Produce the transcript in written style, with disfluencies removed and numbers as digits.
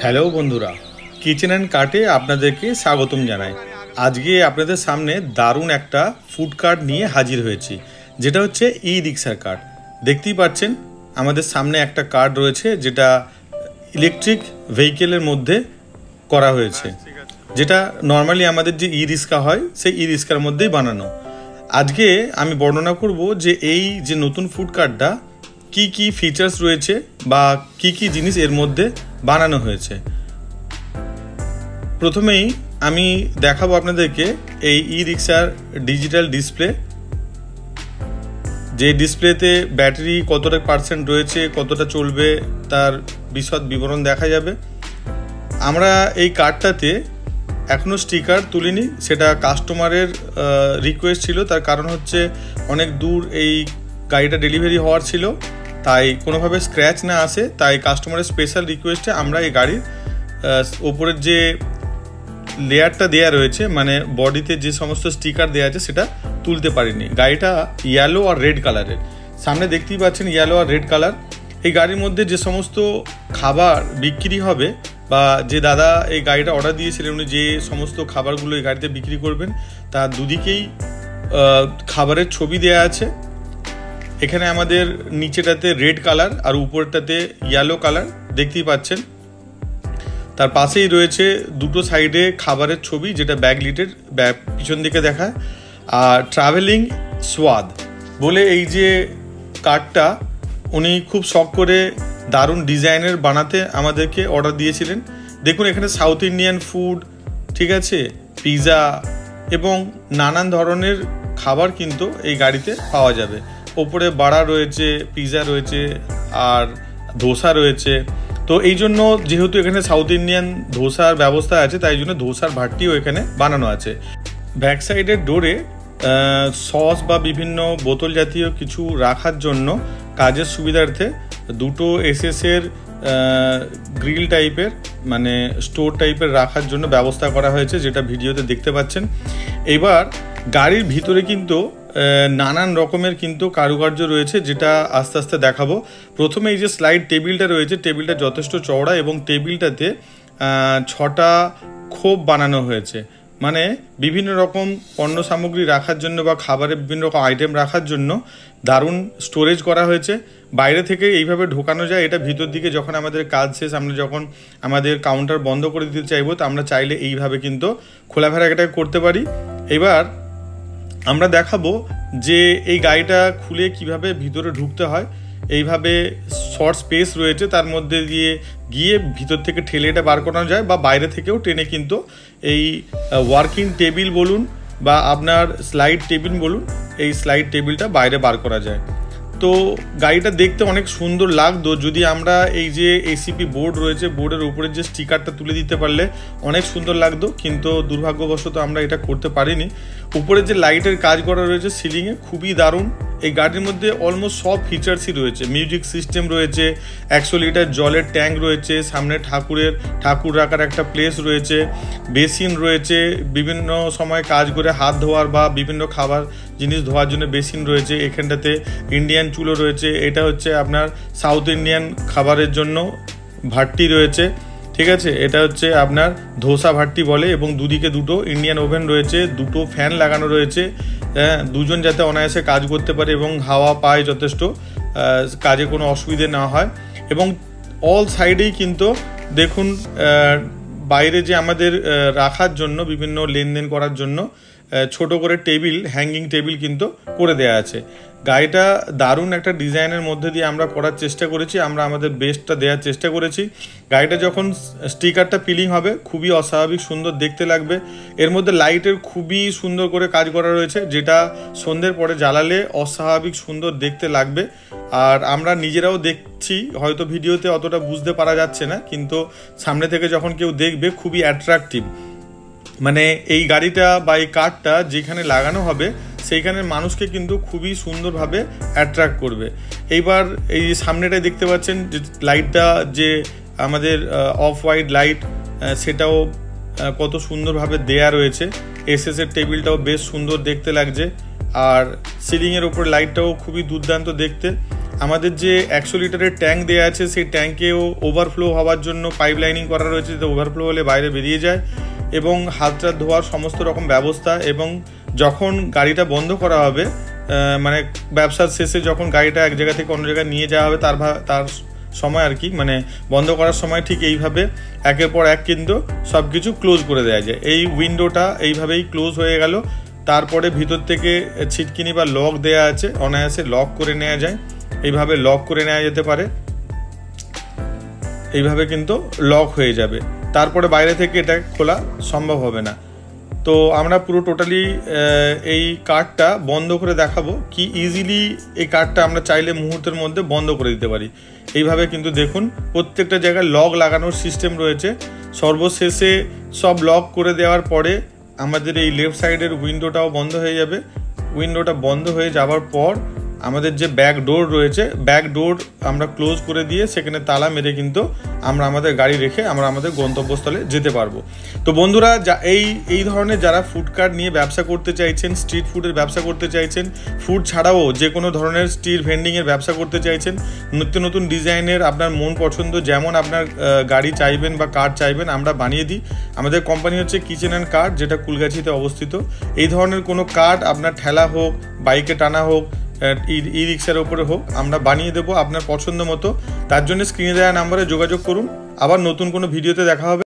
Hello বন্ধুরা, kitchen and কার্টে আপনাদেরকে স্বাগতম জানাই। আজকে আপনাদের সামনে দারুণ একটা ফুড কার্ট নিয়ে হাজির হয়েছি, যেটা হচ্ছে ই রিক্সার কার্ট। দেখতেই পাচ্ছেন আমাদের সামনে একটা কার্ট রয়েছে, যেটা ইলেকট্রিক ভেহিকেলের মধ্যে করা হয়েছে, যেটা নর্মালি আমাদের যে ই রিক্সা হয় সেই ই রিক্সার মধ্যেই বানানো। আজকে আমি বর্ণনা করব যে এই যে নতুন ফুড কার্টটা কি কি ফিচার্স রয়েছে বা কি কি জিনিস এর মধ্যে বানানো হয়েছে। প্রথমেই আমি দেখাবো আপনাদেরকে এই ই রিক্সার ডিজিটাল ডিসপ্লে, যে ডিসপ্লেতে ব্যাটারি কতটা পার্সেন্ট রয়েছে, কতটা চলবে, তার বিশদ বিবরণ দেখা যাবে। আমরা এই কার্ডটাতে এখনও স্টিকার তুলিনি, সেটা কাস্টমারের রিকোয়েস্ট ছিল। তার কারণ হচ্ছে অনেক দূর এই গাড়িটা ডেলিভারি হওয়ার ছিল, তাই কোনোভাবে স্ক্র্যাচ না আসে, তাই কাস্টমারের স্পেশাল রিকোয়েস্টে আমরা এই গাড়ির ওপরের যে লেয়ারটা দেয়া রয়েছে, মানে বডিতে যে সমস্ত স্টিকার দেওয়া আছে, সেটা তুলতে পারিনি। গাড়িটা ইয়েলো আর রেড কালারের, সামনে দেখতেই পাচ্ছেন ইয়েলো আর রেড কালার। এই গাড়ির মধ্যে যে সমস্ত খাবার বিক্রি হবে বা যে দাদা এই গাড়িটা অর্ডার দিয়েছিলেন, উনি যে সমস্ত খাবারগুলো এই গাড়িতে বিক্রি করবেন তার দুদিকেই খাবারের ছবি দেয়া আছে। এখানে আমাদের নিচেটাতে রেড কালার আর উপরটাতে ইয়েলো কালার দেখতেই পাচ্ছেন। তার পাশেই রয়েছে দুটো সাইডে খাবারের ছবি, যেটা ব্যাগ লিটের পিছন দিকে দেখায়। আর ট্রাভেলিং স্বাদ বলে এই যে কার্ডটা উনি খুব শখ করে দারুণ ডিজাইনের বানাতে আমাদেরকে অর্ডার দিয়েছিলেন। দেখুন এখানে সাউথ ইন্ডিয়ান ফুড, ঠিক আছে, পিৎজা এবং নানান ধরনের খাবার কিন্তু এই গাড়িতে পাওয়া যাবে। ওপরে বাড়া রয়েছে, পিৎজা রয়েছে আর ধোসা রয়েছে। তো এই জন্য যেহেতু এখানে সাউথ ইন্ডিয়ান ধোসার ব্যবস্থা আছে, তাই জন্য ধোসার ভাটিও এখানে বানানো আছে। ব্যাক সাইডের ডোরে সস বা বিভিন্ন বোতল জাতীয় কিছু রাখার জন্য কাজের সুবিধার্থে দুটো এসএসের গ্রিল টাইপের, মানে স্টোর টাইপের রাখার জন্য ব্যবস্থা করা হয়েছে, যেটা ভিডিওতে দেখতে পাচ্ছেন। এবার গাড়ির ভিতরে কিন্তু নানান রকমের কিন্তু কারুকার্য রয়েছে, যেটা আস্তে আস্তে দেখাবো। প্রথমে এই যে স্লাইড টেবিলটা রয়েছে, টেবিলটা যথেষ্ট চওড়া এবং টেবিলটাতে 6টা খোপ বানানো হয়েছে, মানে বিভিন্ন রকম পণ্য সামগ্রী রাখার জন্য বা খাবারের বিভিন্ন রকম আইটেম রাখার জন্য দারুণ স্টোরেজ করা হয়েছে। বাইরে থেকে এইভাবে ঢোকানো যায়, এটা ভিতর দিকে যখন আমাদের কাজ শেষ, আমরা যখন আমাদের কাউন্টার বন্ধ করে দিতে চাইবো, তো আমরা চাইলে এইভাবে কিন্তু খোলাফেরা এটা করতে পারি। এবার আমরা দেখাবো যে এই গাড়িটা খুলে কিভাবে ভিতরে ঢুকতে হয়। এইভাবে শর্ট স্পেস রয়েছে, তার মধ্যে দিয়ে গিয়ে ভিতর থেকে ঠেলে এটা বার করানো যায়, বা বাইরে থেকেও টেনে কিন্তু এই ওয়ার্কিং টেবিল বলুন বা আপনার স্লাইড টেবিল বলুন, এই স্লাইড টেবিলটা বাইরে বার করা যায়। তো গাড়িটা দেখতে অনেক সুন্দর লাগতো যদি আমরা এই যে এসিপি বোর্ড রয়েছে, বোর্ডের উপরে যে স্টিকারটা তুলে দিতে পারলে অনেক সুন্দর লাগতো, কিন্তু দুর্ভাগ্যবশত আমরা এটা করতে পারিনি। উপরে যে লাইটের কাজ করা রয়েছে সিলিংয়ে, খুবই দারুণ। এই গাড়ির মধ্যে অলমোস্ট সব ফিচার্সই রয়েছে। মিউজিক সিস্টেম রয়েছে, 100 লিটার জলের ট্যাঙ্ক রয়েছে, সামনে ঠাকুর রাখার একটা প্লেস রয়েছে, বেসিন রয়েছে, বিভিন্ন সময় কাজ করে হাত ধোয়ার বা বিভিন্ন খাবার জিনিস ধোয়ার জন্য বেসিন রয়েছে। এখানটাতে ইন্ডিয়ান চুলো রয়েছে, এটা হচ্ছে আপনার সাউথ ইন্ডিয়ান খাবারের জন্য ভাট্টি রয়েছে, ঠিক আছে, এটা হচ্ছে আপনার ধোসা ভাট্টি বলে, এবং দুদিকে দুটো ইন্ডিয়ান ওভেন রয়েছে, দুটো ফ্যান লাগানো রয়েছে, দুজন যাতে অনায়াসে কাজ করতে পারে এবং হাওয়া পায় যথেষ্ট, কাজে কোনো অসুবিধে না হয়। এবং অল সাইডেই কিন্তু দেখুন বাইরে যে আমাদের রাখার জন্য বিভিন্ন লেনদেন করার জন্য ছোট করে টেবিল, হ্যাঙ্গিং টেবিল কিন্তু করে দেওয়া আছে। গাড়িটা দারুণ একটা ডিজাইনের মধ্যে দিয়ে আমরা করার চেষ্টা করেছি, আমরা আমাদের বেস্টটা দেওয়ার চেষ্টা করেছি। গাড়িটা যখন স্টিকারটা পিলিং হবে খুবই অস্বাভাবিক সুন্দর দেখতে লাগবে। এর মধ্যে লাইটের খুবই সুন্দর করে কাজ করা রয়েছে, যেটা সন্ধ্যের পরে জ্বালালে অস্বাভাবিক সুন্দর দেখতে লাগবে। আর আমরা নিজেরাও দেখছি, হয়তো ভিডিওতে অতটা বুঝতে পারা যাচ্ছে না, কিন্তু সামনে থেকে যখন কেউ দেখবে খুবই অ্যাট্রাকটিভ। মানে এই গাড়িটা বা এই কারটা যেখানে লাগানো হবে সেইখানে মানুষকে কিন্তু খুবই সুন্দরভাবে অ্যাট্রাক্ট করবে। এইবার এই সামনেটায় দেখতে পাচ্ছেন যে লাইটটা, যে আমাদের অফ হোয়াইট লাইট, সেটাও কত সুন্দরভাবে দেয়া রয়েছে। এসএসের টেবিলটাও বেশ সুন্দর দেখতে লাগছে, আর সিলিংয়ের ওপর লাইটটাও খুবই দুর্দান্ত দেখতে। আমাদের যে 100 লিটারের ট্যাঙ্ক দেওয়া আছে সেই ট্যাঙ্কেও ওভারফ্লো হওয়ার জন্য পাইপ লাইনিং করা রয়েছে, যাতে ওভারফ্লো হলে বাইরে বেরিয়ে যায়, এবং হাতটা ধোয়ার সমস্ত রকম ব্যবস্থা। এবং যখন গাড়িটা বন্ধ করা হবে, মানে ব্যবসার শেষে যখন গাড়িটা এক জায়গা থেকে অন্য জায়গায় নিয়ে যাওয়া হবে তার সময় আর কি, মানে বন্ধ করার সময় ঠিক এইভাবে একের পর এক কিন্তু সব কিছু ক্লোজ করে দেওয়া যায়। এই উইন্ডোটা এইভাবেই ক্লোজ হয়ে গেল। তারপরে ভিতর থেকে ছিটকিনি বা লক দেয়া আছে, অনায়াসে লক করে নেওয়া যায়, এইভাবে লক করে নেওয়া যেতে পারে, এইভাবে কিন্তু লক হয়ে যাবে। তারপরে বাইরে থেকে এটা খোলা সম্ভব হবে না। তো আমরা পুরো টোটালি এই কার্ডটা বন্ধ করে দেখাবো কি ইজিলি এই কার্ডটা আমরা চাইলে মুহূর্তের মধ্যে বন্ধ করে দিতে পারি। এইভাবে কিন্তু দেখুন প্রত্যেকটা জায়গায় লক লাগানোর সিস্টেম রয়েছে। সর্বশেষে সব লক করে দেওয়ার পরে আমাদের এই লেফট সাইডের উইন্ডোটাও বন্ধ হয়ে যাবে। উইন্ডোটা বন্ধ হয়ে যাওয়ার পর আমাদের যে ব্যাক ডোর রয়েছে, ব্যাক ডোর আমরা ক্লোজ করে দিয়ে সেখানে তালা মেরে কিন্তু আমরা আমাদের গাড়ি রেখে আমরা আমাদের গন্তব্যস্থলে যেতে পারবো। তো বন্ধুরা, এই ধরনের যারা ফুড কার্ট নিয়ে ব্যবসা করতে চাইছেন, স্ট্রিট ফুডের ব্যবসা করতে চাইছেন, ফুড ছাড়াও যে কোনো ধরনের স্ট্রিট ভেন্ডিংয়ের ব্যবসা করতে চাইছেন, নিত্য নতুন ডিজাইনের আপনার মন পছন্দ যেমন আপনার গাড়ি চাইবেন বা কার চাইবেন আমরা বানিয়ে দিই। আমাদের কোম্পানি হচ্ছে কিচেন অ্যান্ড কার্ট, যেটা কুলগাছিতে অবস্থিত। এই ধরনের কোনো কার্ট আপনার ঠেলা হোক, বাইকে টানা হোক, ই রিক্সার ওপরে হোক, আমরা বানিয়ে দেবো আপনার পছন্দ মতো। তার জন্য স্ক্রিনে দেওয়া নাম্বারে যোগাযোগ করুন। আবার নতুন কোনো ভিডিওতে দেখা হবে।